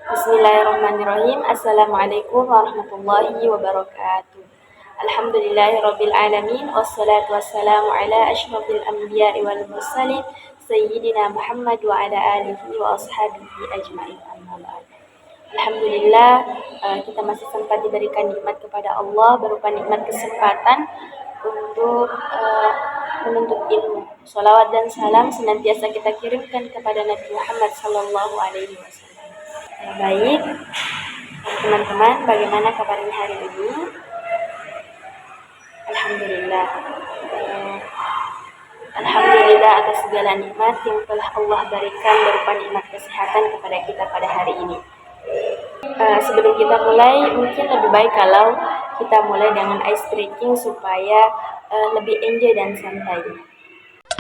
Bismillahirrahmanirrahim. Assalamualaikum warahmatullahi wabarakatuh. Alhamdulillahirabbil alamin wassalatu wassalamu ala asyrofil anbiya'i wal mursalin sayyidina Muhammad wa ala alihi wa ashabihi ajmain. Amma ba'd. Alhamdulillah, kita masih sempat diberikan nikmat kepada Allah berupa nikmat kesempatan untuk menuntut ilmu. Salawat dan salam senantiasa kita kirimkan kepada Nabi Muhammad sallallahu alaihi wasallam. Baik, teman-teman, bagaimana kabarnya hari ini? Alhamdulillah. Alhamdulillah atas segala nikmat yang telah Allah berikan berupa nikmat kesehatan kepada kita pada hari ini. Sebelum kita mulai, mungkin lebih baik kalau kita mulai dengan ice breaking supaya lebih enjoy dan santai.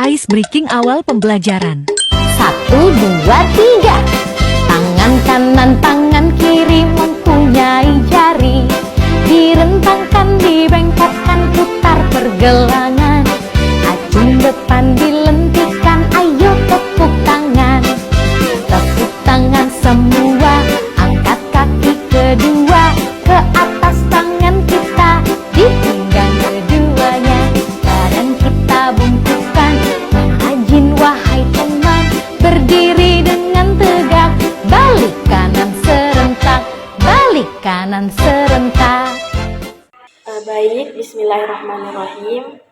Ice breaking awal pembelajaran. 1, 2, 3. Tangan kanan, tangan kiri mempunyai jari. Direntangkan, dibengkokkan, putar pergelangan. Acung depan dilentikan, ayo tepuk tangan. Tepuk tangan semua, angkat kaki kedua. Ke atas tangan kita, di pinggang keduanya. Badan kita bungkukan, menghajin wahai teman. Berdiri dengan tegak, balik kanan serentak, balik kanan serentak. Baik, bismillahirrahmanirrahim.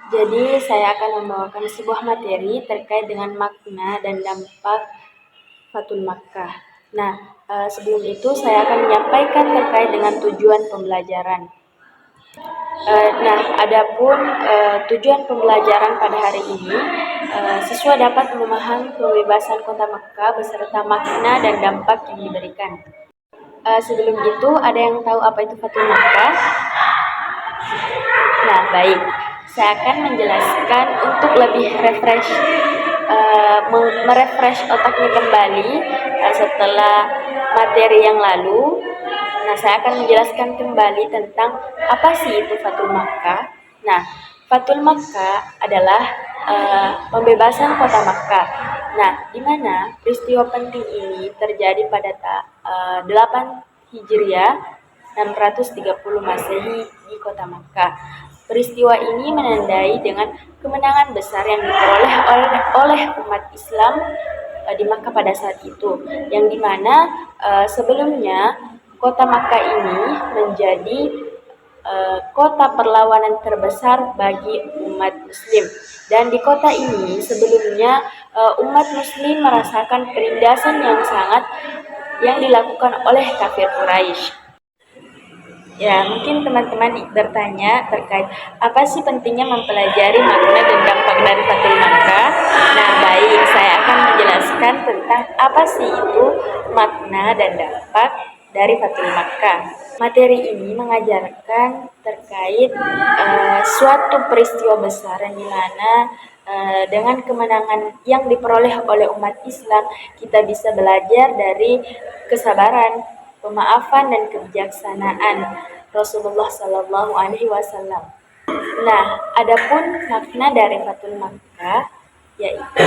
Jadi saya akan membawakan sebuah materi terkait dengan makna dan dampak Fathul Makkah. Nah, sebelum itu saya akan menyampaikan terkait dengan tujuan pembelajaran. Adapun tujuan pembelajaran pada hari ini, siswa dapat memahami pembebasan kota Makkah beserta makna dan dampak yang diberikan. Sebelum itu, ada yang tahu apa itu Fathul Makkah? Nah, baik. Saya akan menjelaskan untuk lebih merefresh otaknya kembali setelah materi yang lalu. Nah, saya akan menjelaskan kembali tentang apa sih itu Fathul Makkah. Nah, Fathul Makkah adalah pembebasan kota Makkah. Nah, di mana peristiwa penting ini terjadi pada 8 Hijriah 630 Masehi di kota Makkah. Peristiwa ini menandai dengan kemenangan besar yang diperoleh oleh umat Islam di Makkah pada saat itu, yang dimana sebelumnya kota Makkah ini menjadi kota perlawanan terbesar bagi umat Muslim. Dan di kota ini sebelumnya umat Muslim merasakan penindasan yang dilakukan oleh kafir Quraisy. Ya, mungkin teman-teman bertanya terkait apa sih pentingnya mempelajari makna dan dampak dari Fathul Makkah. Nah, baik, saya akan menjelaskan tentang apa sih itu makna dan dampak dari Fathul Makkah. Materi ini mengajarkan terkait suatu peristiwa besar yang dimana dengan kemenangan yang diperoleh oleh umat Islam, kita bisa belajar dari kesabaran, pemaafan dan kebijaksanaan Rasulullah Sallallahu Alaihi Wasallam. Nah, adapun makna dari Fathul Makkah yaitu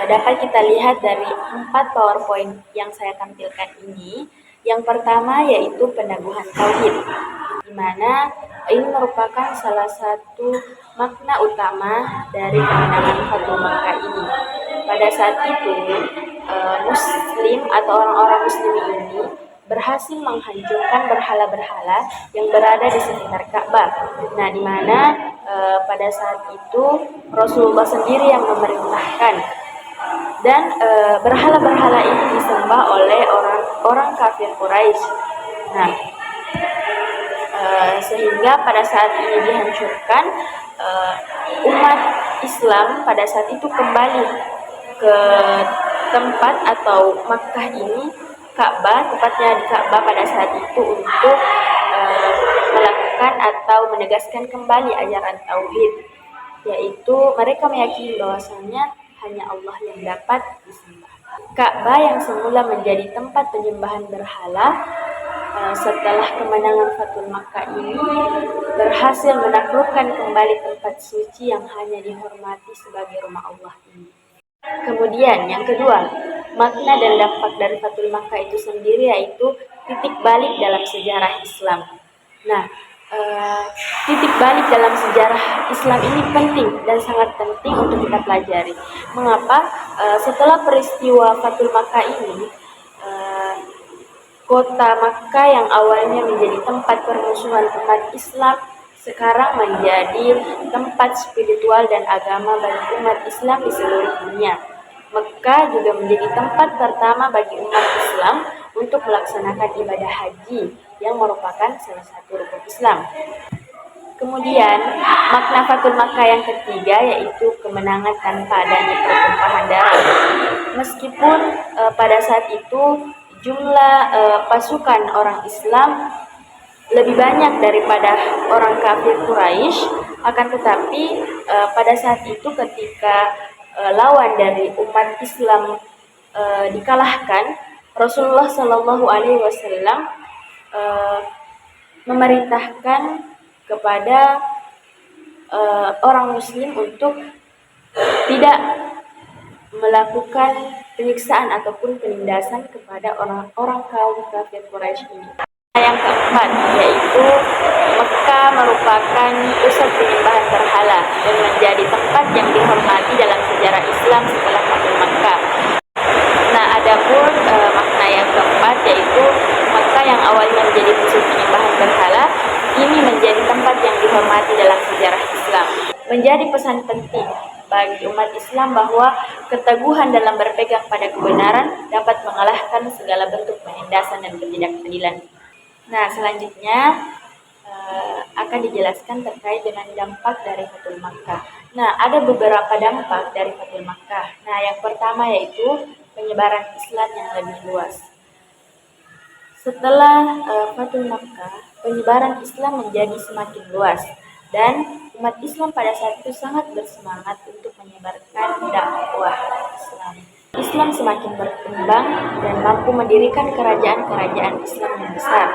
dapat kita lihat dari 4 PowerPoint yang saya tampilkan ini. Yang pertama yaitu peneguhan tauhid, di mana ini merupakan salah satu makna utama dari kemenangan Fathul Makkah ini. Pada saat itu, Muslim atau orang-orang Muslim ini berhasil menghancurkan berhala-berhala yang berada di sekitar Ka'bah. Nah, di mana pada saat itu Rasulullah sendiri yang memerintahkan, dan berhala-berhala ini disembah oleh orang kafir Quraisy. Nah, sehingga pada saat ini dihancurkan, umat Islam pada saat itu kembali ke tempat atau Makkah ini, Ka'bah, tepatnya di Ka'bah pada saat itu untuk melakukan atau menegaskan kembali ajaran tauhid, yaitu mereka meyakini bahwasanya hanya Allah yang dapat disembah. Ka'bah yang semula menjadi tempat penyembahan berhala, setelah kemenangan Fathul Makkah ini berhasil menaklukkan kembali tempat suci yang hanya dihormati sebagai rumah Allah ini. Kemudian yang kedua, makna dan dampak dari Fatul Makkah itu sendiri yaitu titik balik dalam sejarah Islam. Nah, titik balik dalam sejarah Islam ini penting dan sangat penting untuk kita pelajari. Mengapa? Setelah peristiwa Fatul Makkah ini, kota Makkah yang awalnya menjadi tempat permusuhan umat Islam sekarang menjadi tempat spiritual dan agama bagi umat Islam di seluruh dunia. Mekkah juga menjadi tempat pertama bagi umat Islam untuk melaksanakan ibadah haji yang merupakan salah satu rukun Islam. Kemudian, makna Fatul Makkah yang ketiga yaitu kemenangan tanpa adanya pertumpahan darah. Meskipun pada saat itu jumlah pasukan orang Islam lebih banyak daripada orang kafir Quraisy, akan tetapi pada saat itu ketika lawan dari umat Islam dikalahkan, Rasulullah Shallallahu Alaihi Wasallam memerintahkan kepada orang Muslim untuk tidak melakukan penyiksaan ataupun penindasan kepada orang-orang kaum kafir Quraisy ini. Yang keempat yaitu Mekkah merupakan pusat penyembahan berhala dan menjadi tempat yang dihormati dalam sejarah Islam setelah Fatul Makkah. Nah, adapun makna yang keempat yaitu Mekkah yang awalnya menjadi pusat penyembahan berhala ini menjadi tempat yang dihormati dalam sejarah Islam. Menjadi pesan penting bagi umat Islam bahwa keteguhan dalam berpegang pada kebenaran dapat mengalahkan segala bentuk penindasan dan ketidakadilan. Nah, selanjutnya akan dijelaskan terkait dengan dampak dari Fatul Makkah. Nah, ada beberapa dampak dari Fatul Makkah. Nah, yang pertama yaitu penyebaran Islam yang lebih luas. Setelah Fatul Makkah, penyebaran Islam menjadi semakin luas dan umat Islam pada saat itu sangat bersemangat untuk menyebarkan dakwah Islam. Islam semakin berkembang dan mampu mendirikan kerajaan-kerajaan Islam yang besar.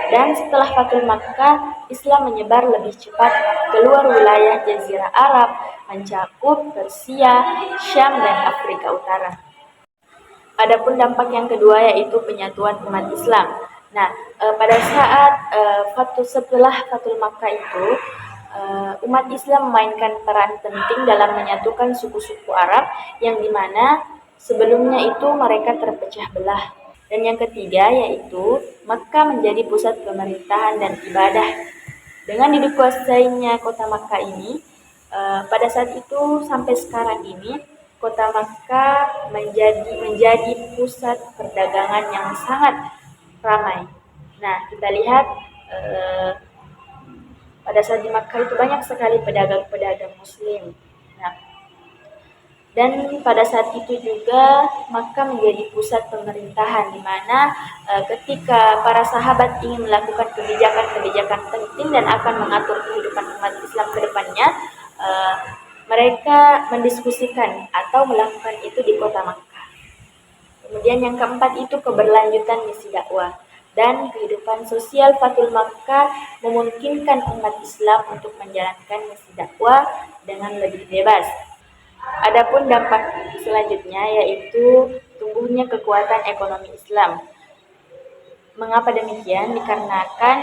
Dan setelah Fatul Makkah, Islam menyebar lebih cepat keluar wilayah Jazirah Arab, mencakup Persia, Syam, dan Afrika Utara. Adapun dampak yang kedua yaitu penyatuan umat Islam. Nah, pada saat setelah Fatul Makkah itu, umat Islam memainkan peran penting dalam menyatukan suku-suku Arab yang dimana sebelumnya itu mereka terpecah belah. Dan yang ketiga yaitu Makkah menjadi pusat pemerintahan dan ibadah. Dengan dikuasainya kota Makkah ini, pada saat itu sampai sekarang ini kota Makkah menjadi pusat perdagangan yang sangat ramai. Nah, kita lihat pada saat di Makkah itu banyak sekali pedagang-pedagang Muslim. Nah, dan pada saat itu juga Makkah menjadi pusat pemerintahan di mana ketika para sahabat ingin melakukan kebijakan-kebijakan penting dan akan mengatur kehidupan umat Islam ke depannya, mereka mendiskusikan atau melakukan itu di kota Makkah. Kemudian yang keempat itu keberlanjutan misi dakwah. Dan kehidupan sosial Fatul Makkah memungkinkan umat Islam untuk menjalankan misi dakwah dengan lebih bebas. Adapun dampak selanjutnya yaitu tumbuhnya kekuatan ekonomi Islam. Mengapa demikian? Dikarenakan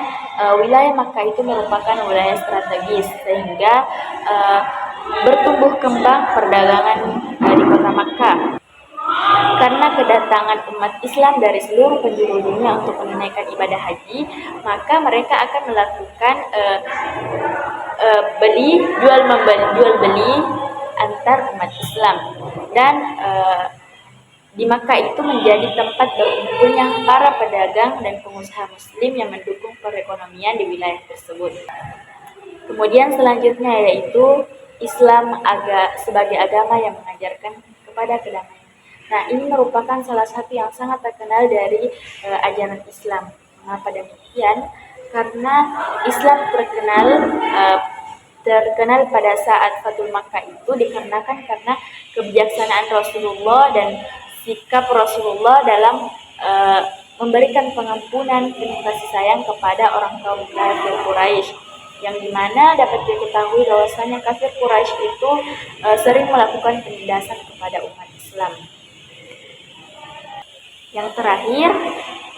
wilayah Makkah itu merupakan wilayah strategis sehingga bertumbuh kembang perdagangan di kota Makkah. Karena kedatangan umat Islam dari seluruh penjuru dunia untuk menunaikan ibadah haji, maka mereka akan melakukan jual beli antar umat Islam. Dan di Makkah itu menjadi tempat berkumpulnya para pedagang dan pengusaha Muslim yang mendukung perekonomian di wilayah tersebut. Kemudian selanjutnya yaitu Islam sebagai agama yang mengajarkan kepada kedamaian. Nah, ini merupakan salah satu yang sangat terkenal dari ajaran Islam. Mengapa demikian? Karena Islam terkenal pada saat Fatul Makkah itu dikarenakan karena kebijaksanaan Rasulullah dan sikap Rasulullah dalam memberikan pengampunan dan kasih sayang kepada orang kaum kafir Quraisy, yang dimana dapat diketahui bahwasanya kafir Quraisy itu sering melakukan penindasan kepada umat Islam. Yang terakhir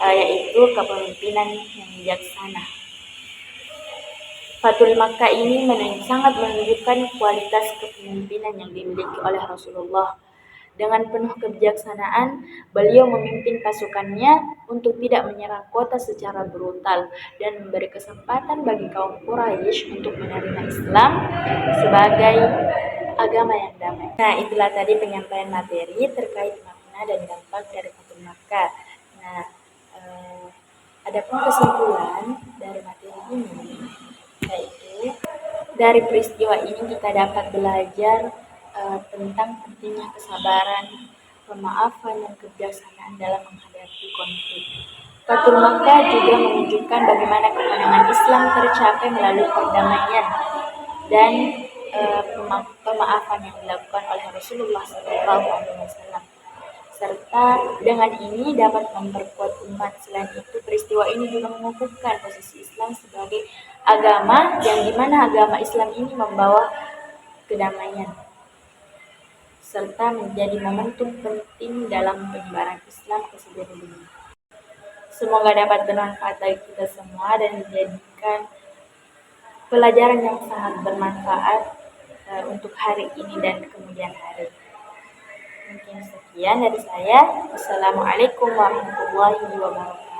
yaitu kepemimpinan yang bijaksana. Fathul Makkah ini sangat menunjukkan kualitas kepemimpinan yang dimiliki oleh Rasulullah. Dengan penuh kebijaksanaan, beliau memimpin pasukannya untuk tidak menyerang kota secara brutal dan memberi kesempatan bagi kaum Quraisy untuk menerima Islam sebagai agama yang damai. Nah, itulah tadi penyampaian materi terkait makna dan dampak dari Fathul Makkah. Nah, adapun kesimpulan dari materi ini, yaitu dari peristiwa ini kita dapat belajar tentang pentingnya kesabaran, pemaafan, dan kebijaksanaan dalam menghadapi konflik. Fathul Makkah juga menunjukkan bagaimana kemenangan Islam tercapai melalui perdamaian dan pemaafan yang dilakukan oleh Rasulullah SAW. Serta dengan ini dapat memperkuat umat. Selain itu, peristiwa ini juga mengukuhkan posisi Islam sebagai agama yang dimana agama Islam ini membawa kedamaian serta menjadi momentum penting dalam penyebaran Islam ke seluruh dunia. Semoga dapat bermanfaat bagi kita semua dan dijadikan pelajaran yang sangat bermanfaat untuk hari ini dan kemudian hari. Mungkin sekian dari saya. Wassalamualaikum warahmatullahi wabarakatuh.